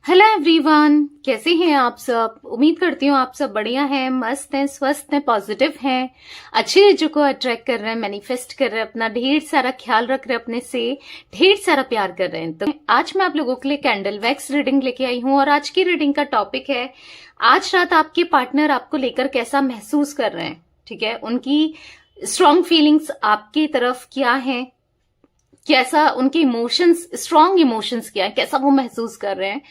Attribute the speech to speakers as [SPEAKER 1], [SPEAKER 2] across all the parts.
[SPEAKER 1] Hello everyone, कैसे हैं आप सब। उम्मीद करती हूँ आप सब बढ़िया हैं, मस्त हैं, स्वस्थ हैं, पॉजिटिव हैं, अच्छी चीजों को अट्रैक्ट कर रहे हैं, मैनिफेस्ट कर रहे हैं, अपना ढेर सारा ख्याल रख रहे हैं, अपने से ढेर सारा प्यार कर रहे हैं। तो आज मैं आप लोगों के लिए कैंडल वैक्स रीडिंग लेके आई हूँ और आज की रीडिंग का टॉपिक है आज रात आपके पार्टनर आपको लेकर कैसा महसूस कर रहे हैं। ठीक है, उनकी स्ट्रॉन्ग फीलिंग्स आपकी तरफ क्या है, कैसा उनके इमोशंस, स्ट्रॉन्ग इमोशंस क्या है, कैसा वो महसूस कर रहे हैं।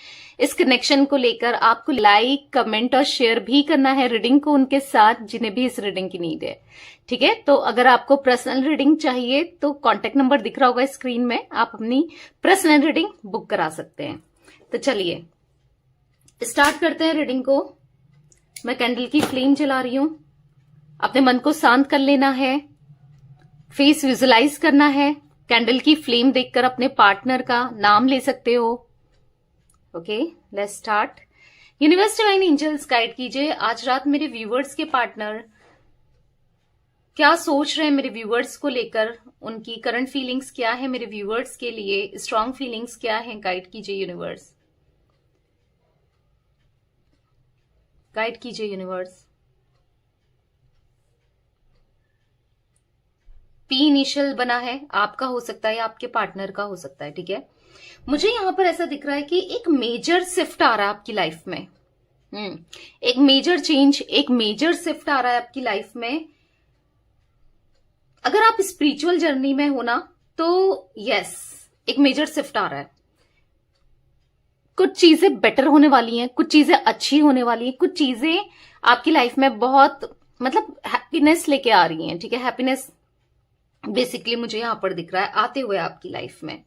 [SPEAKER 1] इस कनेक्शन को लेकर आपको लाइक, कमेंट और शेयर भी करना है रीडिंग को उनके साथ जिन्हें भी इस रीडिंग की नीड है। ठीक है, तो अगर आपको पर्सनल रीडिंग चाहिए तो कांटेक्ट नंबर दिख रहा होगा स्क्रीन में, आप अपनी पर्सनल रीडिंग बुक करा सकते हैं। तो चलिए स्टार्ट करते हैं रीडिंग को। मैं कैंडल की फ्लेम जला रही हूं। अपने मन को शांत कर लेना है, फेस विजुलाइज करना है। कैंडल की फ्लेम देखकर अपने पार्टनर का नाम ले सकते हो। Okay, let's start. Universe divine angels guide कीजिए आज रात मेरे व्यूवर्स के पार्टनर क्या सोच रहे हैं मेरे व्यूवर्स को लेकर, उनकी करंट फीलिंग्स क्या है मेरे व्यूवर्स के लिए, स्ट्रॉन्ग फीलिंग्स क्या है। गाइड कीजिए यूनिवर्स, गाइड कीजिए यूनिवर्स। पी इनिशियल बना है, आपका हो सकता है, आपके पार्टनर का हो सकता है। ठीक है, मुझे यहां पर ऐसा दिख रहा है कि एक मेजर शिफ्ट आ रहा है आपकी लाइफ में। एक मेजर चेंज, एक मेजर शिफ्ट आ रहा है आपकी लाइफ में। अगर आप स्पिरिचुअल जर्नी में हो ना तो यस, एक मेजर शिफ्ट आ रहा है। कुछ चीजें बेटर होने वाली हैं, कुछ चीजें अच्छी होने वाली हैं, कुछ चीजें आपकी लाइफ में बहुत मतलब हैप्पीनेस लेके आ रही हैं। ठीक है, हैप्पीनेस बेसिकली मुझे यहां पर दिख रहा है आते हुए आपकी लाइफ में।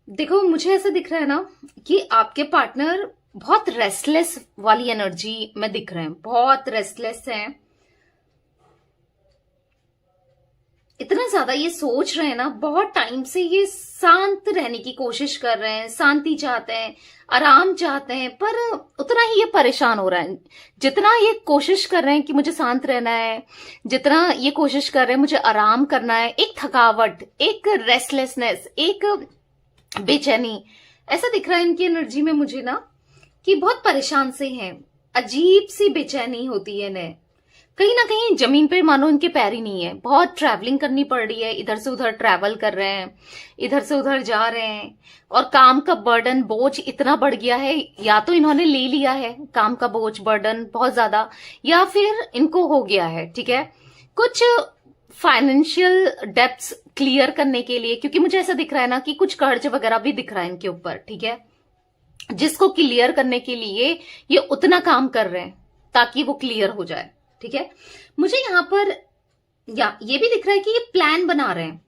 [SPEAKER 1] देखो, मुझे ऐसा दिख रहा है ना कि आपके पार्टनर बहुत रेस्टलेस वाली एनर्जी में दिख रहे हैं, बहुत रेस्टलेस हैं। इतना ज्यादा ये सोच रहे हैं ना, बहुत टाइम से ये शांत रहने की कोशिश कर रहे हैं, शांति चाहते हैं, आराम चाहते हैं, पर उतना ही ये परेशान हो रहा है। जितना ये कोशिश कर रहे हैं कि मुझे शांत रहना है, जितना ये कोशिश कर रहे हैं मुझे आराम करना है, एक थकावट, एक रेस्टलेसनेस, एक बेचैनी ऐसा दिख रहा है इनकी एनर्जी में मुझे ना कि बहुत परेशान से हैं। अजीब सी बेचैनी होती है इन्हें, कहीं ना कहीं जमीन पे मानो इनके पैर ही नहीं है। बहुत ट्रैवलिंग करनी पड़ रही है, इधर से उधर ट्रैवल कर रहे हैं, इधर से उधर जा रहे हैं, और काम का बर्डन, बोझ इतना बढ़ गया है। या तो इन्होंने ले लिया है काम का बोझ, बर्डन बहुत ज्यादा, या फिर इनको हो गया है। ठीक है, कुछ फाइनेंशियल डेब्ट्स क्लियर करने के लिए, क्योंकि मुझे ऐसा दिख रहा है ना कि कुछ कर्ज वगैरह भी दिख रहा है इनके ऊपर। ठीक है, जिसको क्लियर करने के लिए ये उतना काम कर रहे हैं ताकि वो क्लियर हो जाए। ठीक है, मुझे यहां पर ये भी दिख रहा है कि ये प्लान बना रहे हैं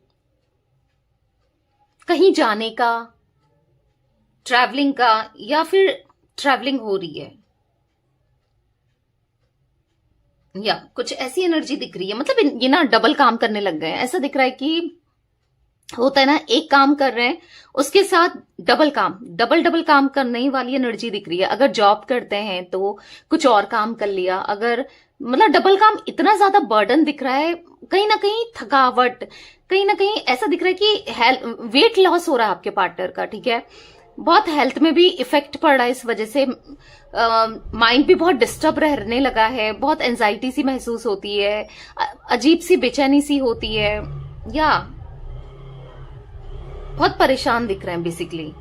[SPEAKER 1] कहीं जाने का, ट्रैवलिंग का, या फिर ट्रैवलिंग हो रही है, या कुछ ऐसी एनर्जी दिख रही है। मतलब ये ना डबल काम करने लग गए हैं। ऐसा दिख रहा है कि होता है ना, एक काम कर रहे हैं उसके साथ डबल काम, डबल डबल काम करने वाली एनर्जी दिख रही है। अगर जॉब करते हैं तो कुछ और काम कर लिया, अगर मतलब डबल काम, इतना ज्यादा बर्डन दिख रहा है, कहीं ना कहीं थकावट, कहीं ना कहीं ऐसा दिख रहा है कि वेट लॉस हो रहा है आपके पार्टनर का। ठीक है, बहुत हेल्थ में भी इफेक्ट पड़ रहा है इस वजह से। माइंड भी बहुत डिस्टर्ब रहने लगा है, बहुत एंजाइटी सी महसूस होती है, अजीब सी बेचैनी सी होती है, या बहुत परेशान दिख रहे हैं बेसिकली।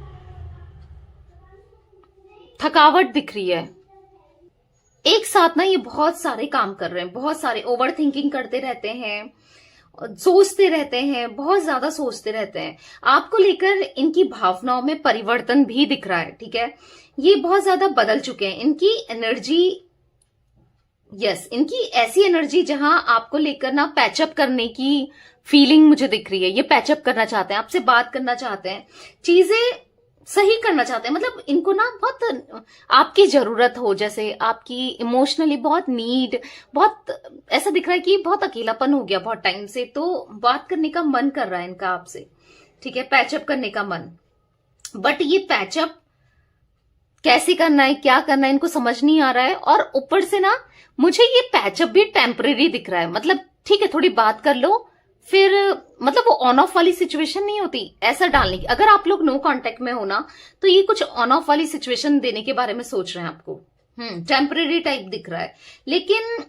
[SPEAKER 1] थकावट दिख रही है। एक साथ ना ये बहुत सारे काम कर रहे हैं, बहुत सारे ओवर थिंकिंग करते रहते हैं, सोचते रहते हैं, बहुत ज्यादा सोचते रहते हैं। आपको लेकर इनकी भावनाओं में परिवर्तन भी दिख रहा है। ठीक है, ये बहुत ज्यादा बदल चुके हैं। इनकी एनर्जी, यस, इनकी ऐसी एनर्जी जहां आपको लेकर ना पैचअप करने की फीलिंग मुझे दिख रही है। ये पैचअप करना चाहते हैं, आपसे बात करना चाहते हैं, चीजें सही करना चाहते हैं। मतलब इनको ना बहुत आपकी जरूरत हो, जैसे आपकी इमोशनली बहुत नीड, बहुत ऐसा दिख रहा है कि बहुत अकेलापन हो गया बहुत टाइम से, तो बात करने का मन कर रहा है इनका आपसे। ठीक है, पैचअप करने का मन, बट ये पैचअप कैसे करना है, क्या करना है, इनको समझ नहीं आ रहा है। और ऊपर से ना मुझे ये पैचअप भी टेम्परेरी दिख रहा है। मतलब ठीक है, थोड़ी बात कर लो, फिर मतलब वो ऑन ऑफ वाली सिचुएशन नहीं होती ऐसा डालने की। अगर आप लोग नो कांटेक्ट में हो ना, तो ये कुछ ऑन ऑफ वाली सिचुएशन देने के बारे में सोच रहे हैं आपको। टेम्परेरी टाइप दिख रहा है, लेकिन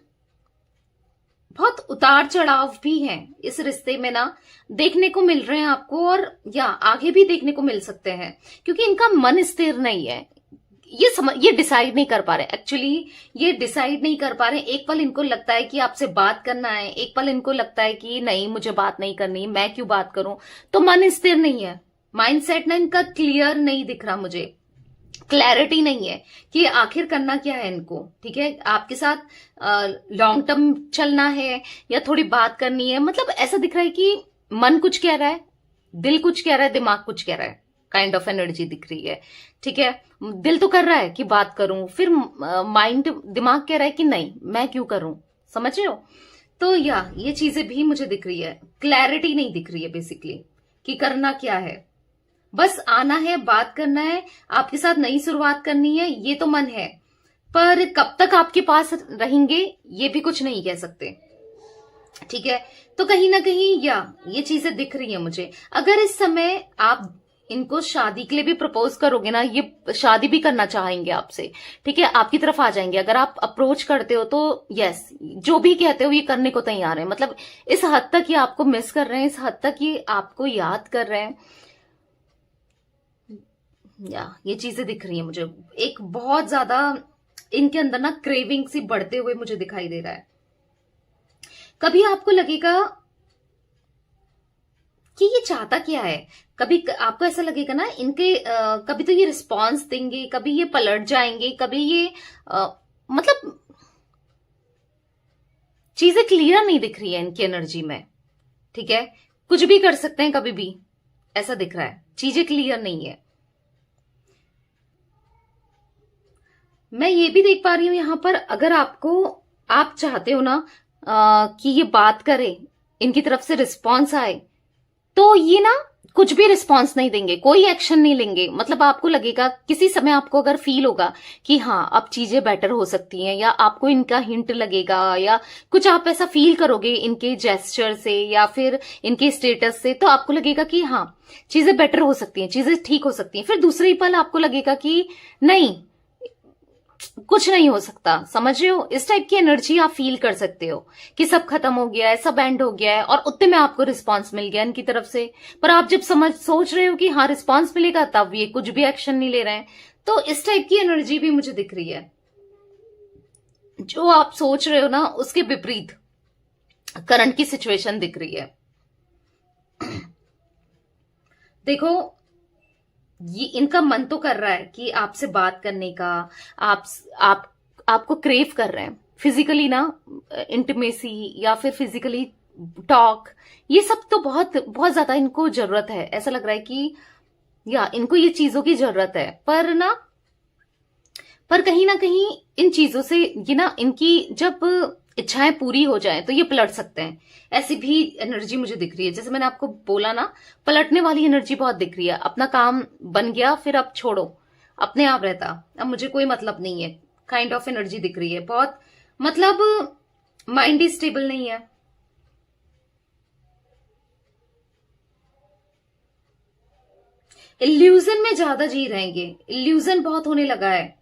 [SPEAKER 1] बहुत उतार चढ़ाव भी हैं इस रिश्ते में ना, देखने को मिल रहे हैं आपको, और या आगे भी देखने को मिल सकते हैं, क्योंकि इनका मन स्थिर नहीं है। ये डिसाइड नहीं कर पा रहे एक्चुअली, ये डिसाइड नहीं कर पा रहे। एक पल इनको लगता है कि आपसे बात करना है, एक पल इनको लगता है कि नहीं मुझे बात नहीं करनी, मैं क्यों बात करूं। तो मन स्थिर नहीं है, माइंडसेट ना इनका क्लियर नहीं दिख रहा मुझे, क्लैरिटी नहीं है कि आखिर करना क्या है इनको। ठीक है, आपके साथ लॉन्ग टर्म चलना है या थोड़ी बात करनी है। मतलब ऐसा दिख रहा है कि मन कुछ कह रहा है, दिल कुछ कह रहा है, दिमाग कुछ कह रहा है, काइंड ऑफ एनर्जी दिख रही है। ठीक है, दिल तो कर रहा है कि बात करूं, फिर माइंड दिमाग कह रहा है कि नहीं मैं क्यों करूं। समझ रहे हो? तो ये चीजें भी मुझे दिख रही है, क्लैरिटी नहीं दिख रही है बेसिकली कि करना क्या है। बस आना है, बात करना है, आपके साथ नई शुरुआत करनी है, ये तो मन है, पर कब तक आपके पास रहेंगे ये भी कुछ नहीं कह सकते। ठीक है, तो कहीं ना कहीं ये चीजें दिख रही है मुझे। अगर इस समय आप इनको शादी के लिए भी प्रपोज करोगे ना, ये शादी भी करना चाहेंगे आपसे। ठीक है, आपकी तरफ आ जाएंगे। अगर आप अप्रोच करते हो तो यस, जो भी कहते हो ये करने को तैयार है। मतलब इस हद तक ये आपको मिस कर रहे हैं, इस हद तक ये आपको याद कर रहे हैं। ये चीजें दिख रही है मुझे। एक बहुत ज्यादा इनके अंदर ना क्रेविंग सी बढ़ते हुए मुझे दिखाई दे रहा है। कभी आपको लगेगा कि ये चाहता क्या है, कभी आपको ऐसा लगेगा ना इनके कभी तो ये रिस्पॉन्स देंगे, कभी ये पलट जाएंगे, कभी ये मतलब चीजें क्लियर नहीं दिख रही है इनकी एनर्जी में। ठीक है, कुछ भी कर सकते हैं कभी भी, ऐसा दिख रहा है, चीजें क्लियर नहीं है। मैं ये भी देख पा रही हूं यहां पर, अगर आप चाहते हो ना कि ये बात करे, इनकी तरफ से रिस्पॉन्स आए, तो ये ना कुछ भी रिस्पॉन्स नहीं देंगे, कोई एक्शन नहीं लेंगे। मतलब आपको लगेगा किसी समय, आपको अगर फील होगा कि हाँ अब चीजें बेटर हो सकती हैं, या आपको इनका हिंट लगेगा, या कुछ आप ऐसा फील करोगे इनके जेस्चर से या फिर इनके स्टेटस से, तो आपको लगेगा कि हाँ चीजें बेटर हो सकती हैं, चीजें ठीक हो सकती हैं। फिर दूसरे पल आपको लगेगा कि नहीं कुछ नहीं हो सकता। समझ रहे हो? इस टाइप की एनर्जी आप फील कर सकते हो कि सब खत्म हो गया है, सब एंड हो गया है, और उतने में आपको रिस्पांस मिल गया इनकी तरफ से। पर आप जब सोच रहे हो कि हाँ रिस्पांस मिलेगा, तब ये कुछ भी एक्शन नहीं ले रहे हैं। तो इस टाइप की एनर्जी भी मुझे दिख रही है। जो आप सोच रहे हो ना उसके विपरीत करंट की सिचुएशन दिख रही है। देखो, ये इनका मन तो कर रहा है कि आपसे बात करने का, आपको क्रेव कर रहे हैं फिजिकली ना, इंटीमेसी या फिर फिजिकली टॉक, ये सब तो बहुत बहुत ज्यादा इनको जरूरत है। ऐसा लग रहा है कि इनको ये चीजों की जरूरत है, पर कहीं ना कहीं इन चीजों से ये ना इनकी जब इच्छाएं पूरी हो जाएं तो ये पलट सकते हैं। ऐसी भी एनर्जी मुझे दिख रही है। जैसे मैंने आपको बोला ना, पलटने वाली एनर्जी बहुत दिख रही है। अपना काम बन गया, फिर अब छोड़ो, अपने आप रहता, अब मुझे कोई मतलब नहीं है, काइंड ऑफ एनर्जी दिख रही है। बहुत मतलब माइंड ही स्टेबल नहीं है। इल्यूजन में ज्यादा जी रहेंगे, इल्यूजन बहुत होने लगा है।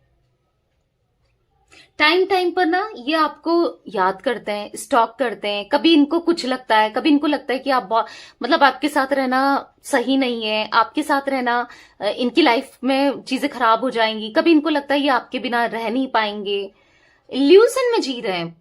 [SPEAKER 1] टाइम टाइम पर ना ये आपको याद करते हैं, स्टॉक करते हैं। कभी इनको कुछ लगता है, कभी इनको लगता है कि आप मतलब आपके साथ रहना सही नहीं है, आपके साथ रहना इनकी लाइफ में चीजें खराब हो जाएंगी। कभी इनको लगता है ये आपके बिना रह नहीं पाएंगे। इल्यूजन में जी रहे हैं,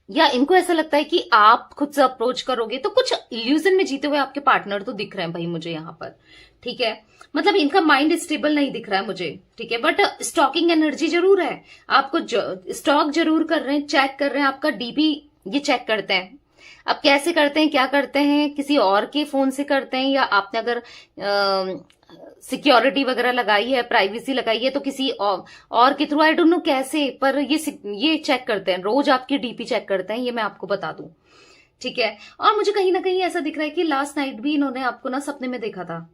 [SPEAKER 1] या इनको ऐसा लगता है कि आप खुद से अप्रोच करोगे तो कुछ इल्यूजन में जीते हुए आपके पार्टनर तो दिख रहे हैं भाई मुझे यहाँ पर। ठीक है, मतलब इनका माइंड स्टेबल नहीं दिख रहा है मुझे। ठीक है, बट स्टॉकिंग एनर्जी जरूर है। आपको स्टॉक जरूर कर रहे हैं, चेक कर रहे हैं, आपका डीपी ये चेक करते हैं। अब कैसे करते हैं, क्या करते हैं, किसी और के फोन से करते हैं, या आपने अगर सिक्योरिटी वगैरह लगाई है, प्राइवेसी लगाई है, तो किसी और के थ्रू, आई डोंट नो कैसे, पर ये चेक करते हैं, रोज आपकी डीपी चेक करते हैं, ये मैं आपको बता दूं। ठीक है, और मुझे कहीं ना कहीं ऐसा दिख रहा है कि लास्ट नाइट भी इन्होंने आपको ना सपने में देखा था,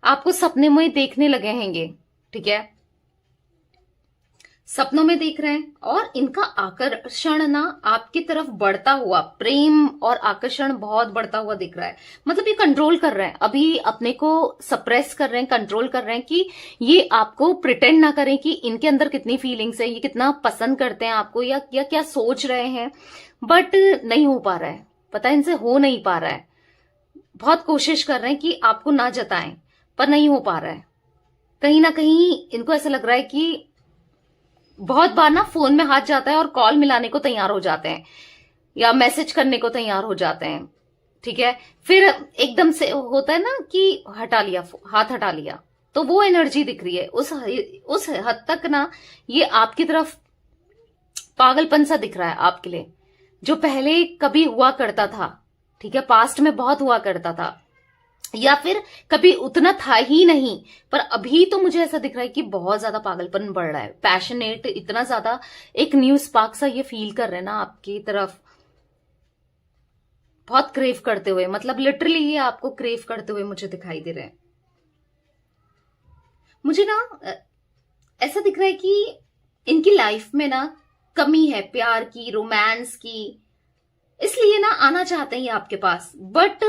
[SPEAKER 1] आपको सपने में देखने लगे हैंगे। ठीक है, सपनों में देख रहे हैं, और इनका आकर्षण ना आपकी तरफ बढ़ता हुआ, प्रेम और आकर्षण बहुत बढ़ता हुआ दिख रहा है। मतलब ये कंट्रोल कर रहे हैं, अभी अपने को सप्रेस कर रहे हैं, कंट्रोल कर रहे हैं कि ये आपको प्रिटेंड ना करें कि इनके अंदर कितनी फीलिंग्स है, ये कितना पसंद करते हैं आपको, या क्या सोच रहे हैं। बट नहीं हो पा रहा है, पता है, इनसे हो नहीं पा रहा है। बहुत कोशिश कर रहे हैं कि आपको ना जताएं, पर नहीं हो पा रहा है। कहीं ना कहीं इनको ऐसा लग रहा है कि बहुत बार ना फोन में हाथ जाता है और कॉल मिलाने को तैयार हो जाते हैं या मैसेज करने को तैयार हो जाते हैं, ठीक है। फिर एकदम से होता है ना कि हटा लिया, हाथ हटा लिया, तो वो एनर्जी दिख रही है। उस हद तक ना ये आपकी तरफ पागलपन सा दिख रहा है आपके लिए, जो पहले कभी हुआ करता था, ठीक है, पास्ट में बहुत हुआ करता था, या फिर कभी उतना था ही नहीं, पर अभी तो मुझे ऐसा दिख रहा है कि बहुत ज्यादा पागलपन बढ़ रहा है, पैशनेट, इतना ज्यादा एक न्यू स्पार्क सा ये फील कर रहे हैं ना आपकी तरफ, बहुत क्रेव करते हुए, मतलब लिटरली ये आपको क्रेव करते हुए मुझे दिखाई दे रहे हैं। मुझे ना ऐसा दिख रहा है कि इनकी लाइफ में ना कमी है प्यार की, रोमांस की, इसलिए ना आना चाहते हैं ये आपके पास। बट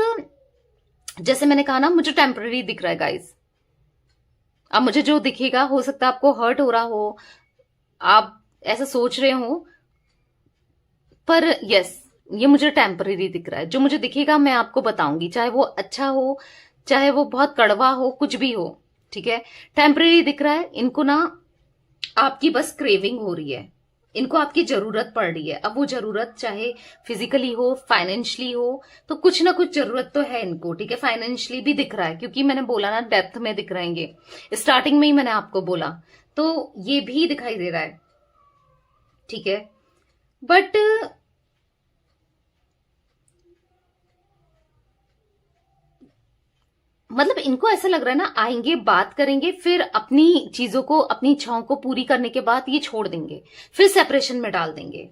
[SPEAKER 1] जैसे मैंने कहा ना, मुझे टेम्पररी दिख रहा है गाइस। अब मुझे जो दिखेगा, हो सकता है आपको हर्ट हो रहा हो, आप ऐसा सोच रहे हो, पर यस, ये मुझे टेम्पररी दिख रहा है। जो मुझे दिखेगा मैं आपको बताऊंगी, चाहे वो अच्छा हो, चाहे वो बहुत कड़वा हो, कुछ भी हो, ठीक है। टेम्पररी दिख रहा है। इनको ना आपकी बस क्रेविंग हो रही है, इनको आपकी जरूरत पड़ रही है। अब वो जरूरत चाहे फिजिकली हो, फाइनेंशियली हो, तो कुछ ना कुछ जरूरत तो है इनको, ठीक है। फाइनेंशियली भी दिख रहा है, क्योंकि मैंने बोला ना डेप्थ में दिख रहेंगे, स्टार्टिंग में ही मैंने आपको बोला, तो ये भी दिखाई दे रहा है, ठीक है। बट मतलब इनको ऐसा लग रहा है ना, आएंगे, बात करेंगे, फिर अपनी चीजों को, अपनी इच्छाओं को पूरी करने के बाद ये छोड़ देंगे, फिर सेपरेशन में डाल देंगे,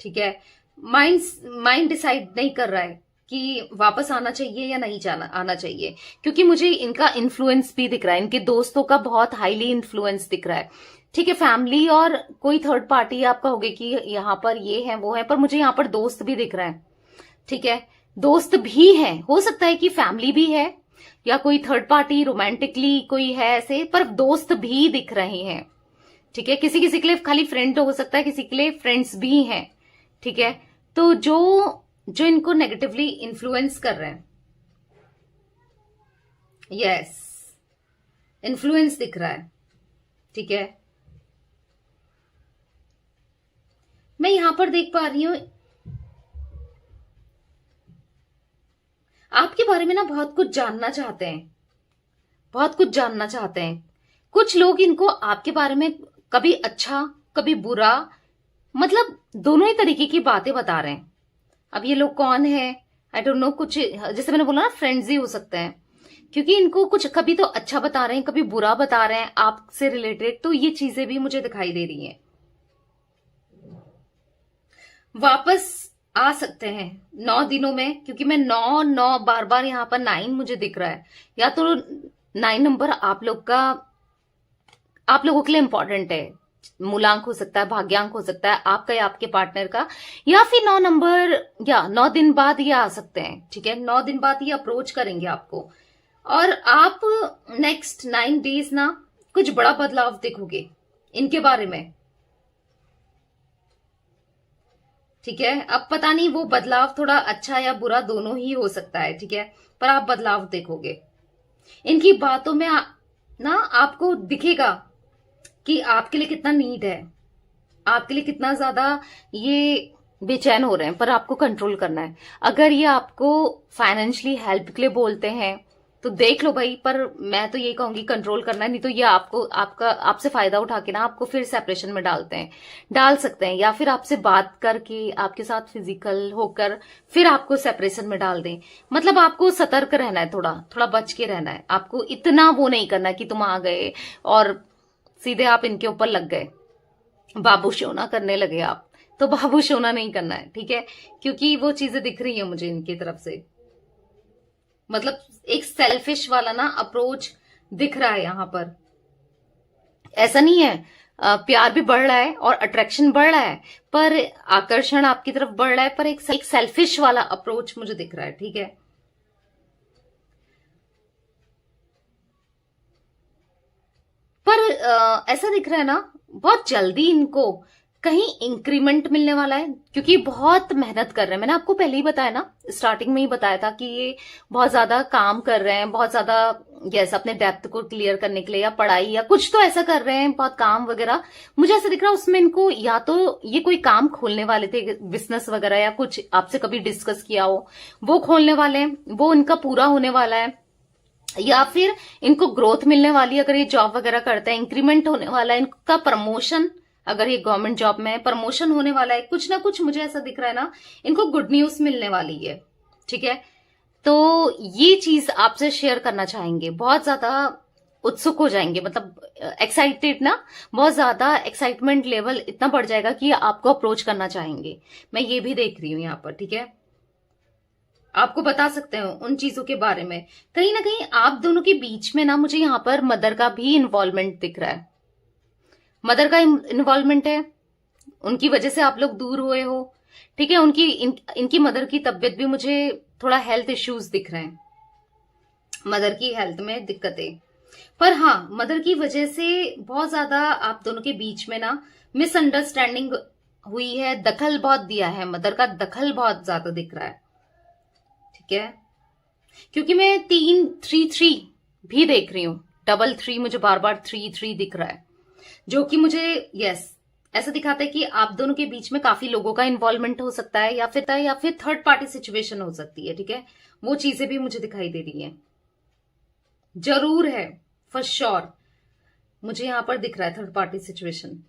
[SPEAKER 1] ठीक है। माइंड डिसाइड नहीं कर रहा है कि वापस आना चाहिए या नहीं आना चाहिए, क्योंकि मुझे इनका इन्फ्लुएंस भी दिख रहा है, इनके दोस्तों का बहुत हाईली इन्फ्लुएंस दिख रहा है, ठीक है। फैमिली और कोई थर्ड पार्टी आप कहोगे कि यहाँ पर ये है वो है, पर मुझे यहाँ पर दोस्त भी दिख रहा है, ठीक है। दोस्त भी है, हो सकता है कि फैमिली भी है या कोई थर्ड पार्टी रोमांटिकली कोई है ऐसे, पर दोस्त भी दिख रहे हैं, ठीक है। किसी किसी के लिए खाली फ्रेंड हो सकता है, किसी के लिए फ्रेंड्स भी हैं, ठीक है। तो जो जो इनको नेगेटिवली इन्फ्लुएंस कर रहे हैं, यस, इन्फ्लुएंस दिख रहा है, ठीक है। मैं यहां पर देख पा रही हूं आपके बारे में ना बहुत कुछ जानना चाहते हैं, बहुत कुछ जानना चाहते हैं। कुछ लोग इनको आपके बारे में कभी अच्छा कभी बुरा, मतलब दोनों ही तरीके की बातें बता रहे हैं। अब ये लोग कौन है आई डोंट नो, कुछ जैसे मैंने बोला ना फ्रेंड्स ही हो सकते हैं, क्योंकि इनको कुछ कभी तो अच्छा बता रहे हैं, कभी बुरा बता रहे हैं आपसे रिलेटेड, तो ये चीजें भी मुझे दिखाई दे रही हैं। वापस आ सकते हैं 9 दिनों में, क्योंकि मैं 9 बार बार यहाँ पर 9 मुझे दिख रहा है, या तो 9 नंबर आप लोगों के लिए इंपॉर्टेंट है। मूलांक हो सकता है, भाग्यांक हो सकता है आपका या आपके पार्टनर का, या फिर 9 नंबर, या 9 दिन बाद ये आ सकते हैं, ठीक है। 9 दिन बाद ये अप्रोच करेंगे आपको, और आप नेक्स्ट 9 डेज ना कुछ बड़ा बदलाव देखोगे इनके बारे में, ठीक है। अब पता नहीं वो बदलाव थोड़ा अच्छा या बुरा दोनों ही हो सकता है, ठीक है, पर आप बदलाव देखोगे इनकी बातों में। ना आपको दिखेगा कि आपके लिए कितना नीड है, आपके लिए कितना ज्यादा ये बेचैन हो रहे हैं, पर आपको कंट्रोल करना है। अगर ये आपको फाइनेंशियली हेल्प के लिए बोलते हैं तो देख लो भाई, पर मैं तो ये कहूंगी कंट्रोल करना है, नहीं तो ये आपसे फायदा उठा के ना आपको फिर सेपरेशन में डाल सकते हैं, या फिर आपसे बात करके आपके साथ फिजिकल होकर फिर आपको सेपरेशन में डाल दें। मतलब आपको सतर्क रहना है, थोड़ा थोड़ा बच के रहना है, आपको इतना वो नहीं करना कि तुम आ गए और सीधे आप इनके ऊपर लग गए, बाबू शोना करने लगे आप, तो बाबू शोना नहीं करना है, ठीक है। क्योंकि वो चीजें दिख रही है मुझे इनकी तरफ से, मतलब एक सेल्फिश वाला ना अप्रोच दिख रहा है यहां पर। ऐसा नहीं है प्यार भी बढ़ रहा है और अट्रैक्शन बढ़ रहा है, पर आकर्षण आपकी तरफ बढ़ रहा है, पर एक सेल्फिश वाला अप्रोच मुझे दिख रहा है, ठीक है। पर ऐसा दिख रहा है ना, बहुत जल्दी इनको कहीं इंक्रीमेंट मिलने वाला है, क्योंकि बहुत मेहनत कर रहे हैं। मैंने आपको पहले ही बताया ना, स्टार्टिंग में ही बताया था कि ये बहुत ज्यादा काम कर रहे हैं, बहुत ज्यादा यस अपने डेप्थ को क्लियर करने के लिए, या पढ़ाई या कुछ तो ऐसा कर रहे हैं, बहुत काम वगैरह। मुझे ऐसा दिख रहा है उसमें इनको या तो ये कोई काम खोलने वाले थे, बिजनेस वगैरह, या कुछ आपसे कभी डिस्कस किया हो वो खोलने वाले हैं, वो इनका पूरा होने वाला है, या फिर इनको ग्रोथ मिलने वाली है। अगर ये जॉब वगैरह करते हैं, इंक्रीमेंट होने वाला है, इनका प्रमोशन, अगर ये गवर्नमेंट जॉब में है प्रमोशन होने वाला है, कुछ ना कुछ मुझे ऐसा दिख रहा है ना, इनको गुड न्यूज मिलने वाली है, ठीक है। तो ये चीज आपसे शेयर करना चाहेंगे, बहुत ज्यादा उत्सुक हो जाएंगे, मतलब एक्साइटेड ना, बहुत ज्यादा एक्साइटमेंट लेवल इतना बढ़ जाएगा कि आपको अप्रोच करना चाहेंगे। मैं ये भी देख रही हूं यहाँ पर, ठीक है। आपको बता सकते हो उन चीजों के बारे में। कहीं ना कहीं आप दोनों के बीच में ना मुझे यहाँ पर मदर का भी इन्वॉल्वमेंट दिख रहा है, मदर का इन्वॉल्वमेंट है, उनकी वजह से आप लोग दूर हुए हो, ठीक है। इनकी मदर की तबीयत भी मुझे थोड़ा हेल्थ इश्यूज दिख रहे हैं, मदर की हेल्थ में दिक्कतें। पर हाँ, मदर की वजह से बहुत ज्यादा आप दोनों के बीच में ना मिसअंडरस्टैंडिंग हुई है, दखल बहुत दिया है, मदर का दखल बहुत ज्यादा दिख रहा है, ठीक है। क्योंकि मैं 3-3-3 भी देख रही हूं, 3-3 मुझे बार बार 3-3 दिख रहा है, जो कि मुझे यस ऐसा दिखाता है कि आप दोनों के बीच में काफी लोगों का इन्वॉल्वमेंट हो सकता है, या फिर थर्ड पार्टी सिचुएशन हो सकती है, ठीक है। वो चीजें भी मुझे दिखाई दे रही हैं, जरूर है, फॉर श्योर मुझे यहां पर दिख रहा है थर्ड पार्टी सिचुएशन,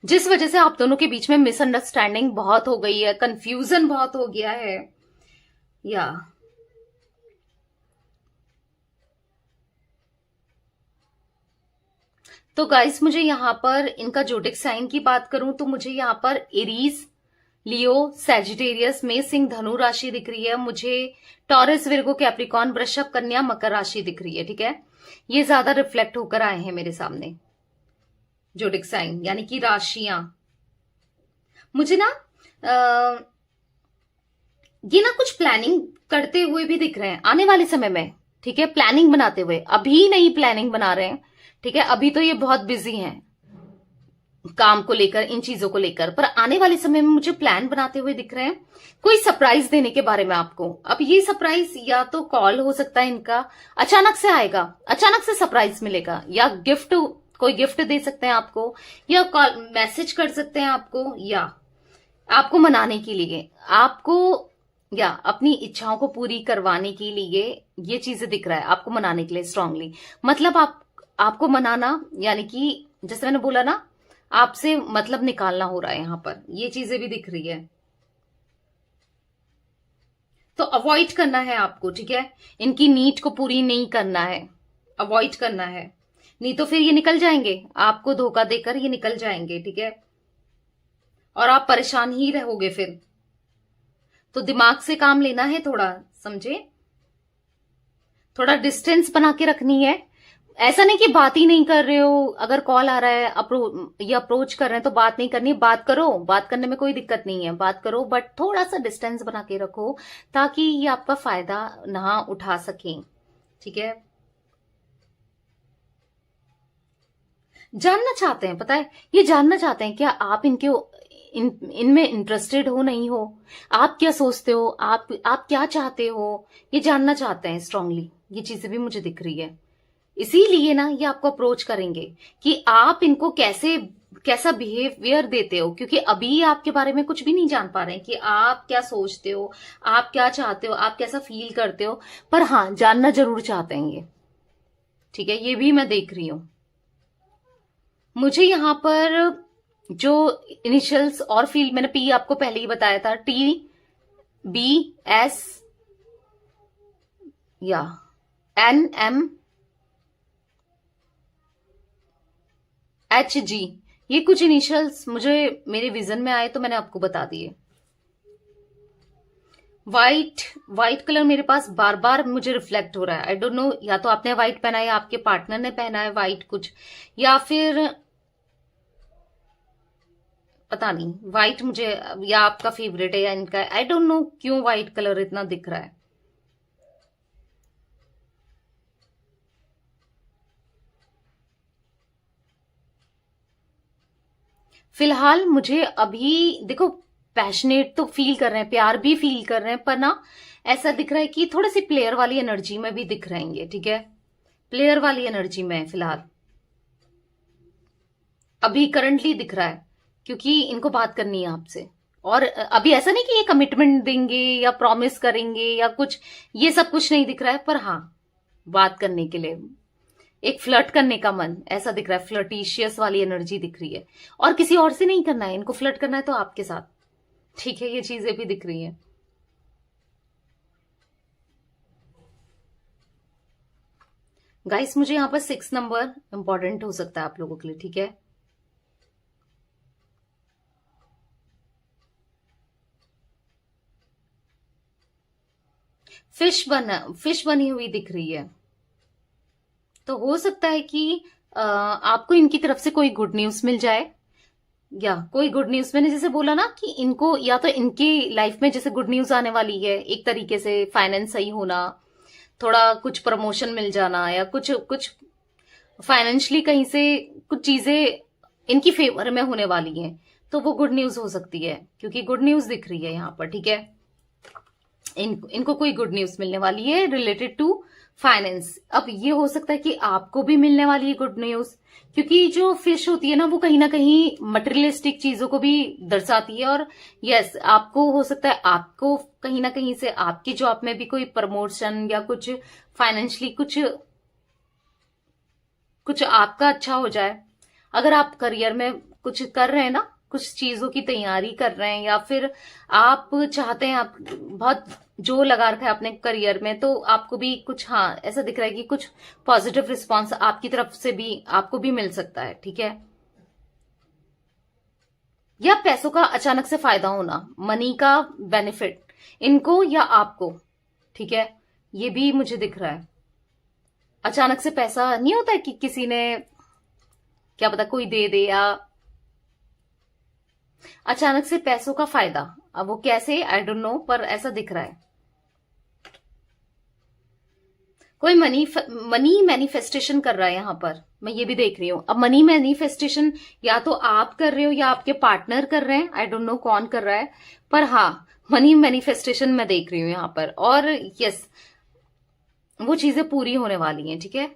[SPEAKER 1] जिस वजह से आप दोनों के बीच में मिसअंडरस्टैंडिंग बहुत हो गई है, कंफ्यूजन बहुत हो गया है, या तो गाइस मुझे यहां पर इनका जोडिक साइन की बात करूं तो मुझे यहां पर एरीज, लियो, सैजिटेरियस में सिंह धनु राशि दिख रही है, मुझे टॉरस, विर्गो, कैप्रिकॉन, वृषभ, कन्या, मकर राशि दिख रही है, ठीक है। ये ज्यादा रिफ्लेक्ट होकर आए हैं मेरे सामने जोडिक साइन, यानी कि राशियां। मुझे ना ये ना कुछ प्लानिंग करते हुए भी दिख रहे हैं आने वाले समय में, ठीक है। प्लानिंग बनाते हुए, अभी नहीं प्लानिंग बना रहे हैं, ठीक है। अभी तो ये बहुत बिजी हैं काम को लेकर, इन चीजों को लेकर, पर आने वाले समय में मुझे प्लान बनाते हुए दिख रहे हैं कोई सरप्राइज देने के बारे में आपको। अब ये सरप्राइज या तो कॉल हो सकता है इनका, अचानक से आएगा, अचानक से सरप्राइज मिलेगा, या गिफ्ट, कोई गिफ्ट दे सकते हैं आपको, या कॉल मैसेज कर सकते हैं आपको, या आपको मनाने के लिए, आपको या अपनी इच्छाओं को पूरी करवाने के लिए ये चीजें दिख रहा है, आपको मनाने के लिए स्ट्रांगली। मतलब आपको मनाना, यानी कि जैसे मैंने बोला ना, आपसे मतलब निकालना हो रहा है यहां पर, ये चीजें भी दिख रही है। तो अवॉइड करना है आपको, ठीक है। इनकी नीड को पूरी नहीं करना है, अवॉइड करना है, नहीं तो फिर ये निकल जाएंगे, आपको धोखा देकर ये निकल जाएंगे, ठीक है। और आप परेशान ही रहोगे फिर। तो दिमाग से काम लेना है थोड़ा, समझे, थोड़ा डिस्टेंस बना के रखनी है। ऐसा नहीं कि बात ही नहीं कर रहे हो, अगर कॉल आ रहा है अप्रोच कर रहे हैं तो बात नहीं करनी, बात करो, बात करने में कोई दिक्कत नहीं है, बात करो, बट थोड़ा सा डिस्टेंस बना के रखो ताकि ये आपका फायदा ना उठा सकें, ठीक है। जानना चाहते हैं, पता है, ये जानना चाहते हैं क्या आप इनमें इंटरेस्टेड हो, नहीं हो, आप क्या सोचते हो, आप क्या चाहते हो, ये जानना चाहते हैं स्ट्रांगली। ये चीजें भी मुझे दिख रही है, इसीलिए ना ये आपको अप्रोच करेंगे कि आप इनको कैसा बिहेवियर देते हो, क्योंकि अभी आपके बारे में कुछ भी नहीं जान पा रहे हैं कि आप क्या सोचते हो, आप क्या चाहते हो, आप कैसा फील करते हो, पर हाँ जानना जरूर चाहते हैं ये, ठीक है। ये भी मैं देख रही हूं। मुझे यहां पर जो इनिशियल्स और फील, मैंने पी आपको पहले ही बताया था, TBS या NMHG, ये कुछ इनिशियल्स मुझे मेरे विजन में आए तो मैंने आपको बता दिए। व्हाइट व्हाइट कलर मेरे पास बार बार मुझे रिफ्लेक्ट हो रहा है। आई डोंट नो, या तो आपने व्हाइट पहना है या आपके पार्टनर ने पहना है व्हाइट कुछ, या फिर पता नहीं व्हाइट मुझे, या आपका फेवरेट है या इनका। आई डोंट नो क्यों व्हाइट कलर इतना दिख रहा है। फिलहाल मुझे अभी देखो, पैशनेट तो फील कर रहे हैं, प्यार भी फील कर रहे हैं, पर ना ऐसा दिख रहा है कि थोड़ी सी प्लेयर वाली एनर्जी में भी दिख रहेंगे। ठीक है, प्लेयर वाली एनर्जी में फिलहाल अभी करंटली दिख रहा है, क्योंकि इनको बात करनी है आपसे। और अभी ऐसा नहीं कि ये कमिटमेंट देंगे या प्रॉमिस करेंगे या कुछ, ये सब कुछ नहीं दिख रहा है, पर हाँ बात करने के लिए एक फ्लर्ट करने का मन ऐसा दिख रहा है। फ्लर्टिशियस वाली एनर्जी दिख रही है, और किसी और से नहीं करना है इनको फ्लर्ट करना है तो आपके साथ। ठीक है, ये चीजें भी दिख रही हैं। गाइस मुझे यहां पर 6 नंबर इंपॉर्टेंट हो सकता है आप लोगों के लिए। ठीक है, फिश बनी हुई दिख रही है, तो हो सकता है कि आपको इनकी तरफ से कोई गुड न्यूज मिल जाए, या कोई गुड न्यूज। मैंने जैसे बोला ना कि इनको या तो इनकी लाइफ में जैसे गुड न्यूज आने वाली है, एक तरीके से फाइनेंस सही होना, थोड़ा कुछ प्रमोशन मिल जाना, या कुछ कुछ फाइनेंशियली कहीं से कुछ चीजें इनकी फेवर में होने वाली हैं, तो वो गुड न्यूज हो सकती है, क्योंकि गुड न्यूज दिख रही है यहाँ पर। ठीक है, इनको कोई गुड न्यूज मिलने वाली है रिलेटेड टू फाइनेंस। अब ये हो सकता है कि आपको भी मिलने वाली है गुड न्यूज, क्योंकि जो फिश होती है ना कहीं मटेरियलिस्टिक चीजों को भी दर्शाती है। और यस, आपको हो सकता है आपको कहीं ना कहीं से आपकी जॉब में भी कोई प्रमोशन या कुछ फाइनेंशियली कुछ आपका अच्छा हो जाए। अगर आप करियर में कुछ कर रहे हैं ना, कुछ चीजों की तैयारी कर रहे हैं, या फिर आप चाहते हैं, आप बहुत जोर लगा रखा है अपने करियर में, तो आपको भी कुछ, हाँ ऐसा दिख रहा है कि कुछ पॉजिटिव रिस्पांस आपकी तरफ से भी आपको भी मिल सकता है। ठीक है, या पैसों का अचानक से फायदा होना, मनी का बेनिफिट इनको या आपको। ठीक है, ये भी मुझे दिख रहा है। अचानक से पैसा नहीं होता है कि किसी ने, क्या पता कोई दे दे, या अचानक से पैसों का फायदा। अब वो कैसे, आई डोंट नो, पर ऐसा दिख रहा है। कोई मनी मैनिफेस्टेशन कर रहा है यहां पर, मैं ये भी देख रही हूं। अब मनी मैनिफेस्टेशन या तो आप कर रहे हो या आपके पार्टनर कर रहे हैं, आई डोंट नो कौन कर रहा है, पर हाँ मनी मैनिफेस्टेशन मैं देख रही हूं यहां पर। और यस, वो चीजें पूरी होने वाली हैं। ठीक है,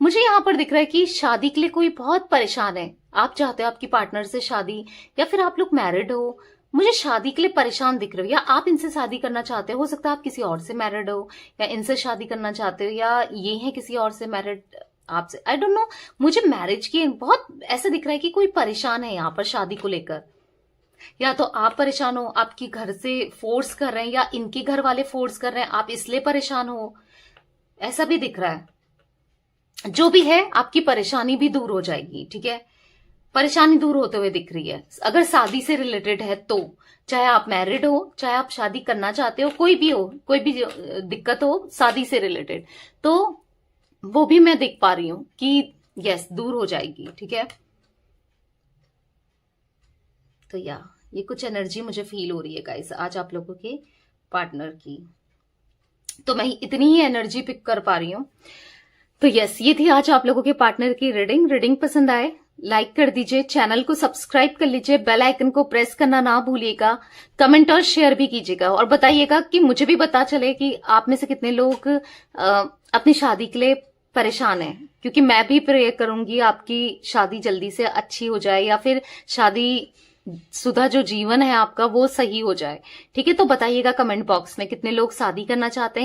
[SPEAKER 1] मुझे यहां पर दिख रहा है कि शादी के लिए कोई बहुत परेशान है। आप चाहते हो आपकी पार्टनर से शादी, या फिर आप लोग मैरिड हो, मुझे शादी के लिए परेशान दिख रहे हो, या आप इनसे शादी करना चाहते हो सकता है आप किसी और से मैरिड हो, या इनसे शादी करना चाहते हो, या ये है किसी और से मैरिड आपसे। आई डोंट नो, मुझे मैरिज की बहुत ऐसा दिख रहा है कि कोई परेशान है यहाँ पर शादी को लेकर। या तो आप परेशान हो, आपकी घर से फोर्स कर रहे हैं, या इनके घर वाले फोर्स कर रहे हैं, आप इसलिए परेशान हो, ऐसा भी दिख रहा है। जो भी है, आपकी परेशानी भी दूर हो जाएगी। ठीक है, परेशानी दूर होते हुए दिख रही है। अगर शादी से रिलेटेड है तो, चाहे आप मैरिड हो, चाहे आप शादी करना चाहते हो, कोई भी हो, कोई भी दिक्कत हो शादी से रिलेटेड, तो वो भी मैं देख पा रही हूं कि यस दूर हो जाएगी। ठीक है, तो ये कुछ एनर्जी मुझे फील हो रही है गाइस आज आप लोगों के पार्टनर की, तो मैं इतनी ही एनर्जी पिक कर पा रही हूं। तो यस, ये थी आज आप लोगों के पार्टनर की रीडिंग पसंद आए लाइक कर दीजिए, चैनल को सब्सक्राइब कर लीजिए, बेल आइकन को प्रेस करना ना भूलिएगा, कमेंट और शेयर भी कीजिएगा, और बताइएगा कि मुझे भी पता चले कि आप में से कितने लोग अपनी शादी के लिए परेशान हैं, क्योंकि मैं भी प्रे करूंगी आपकी शादी जल्दी से अच्छी हो जाए, या फिर शादी सुधा जो जीवन है आपका वो सही हो जाए। ठीक है, तो बताइएगा कमेंट बॉक्स में कितने लोग शादी करना चाहते हैं।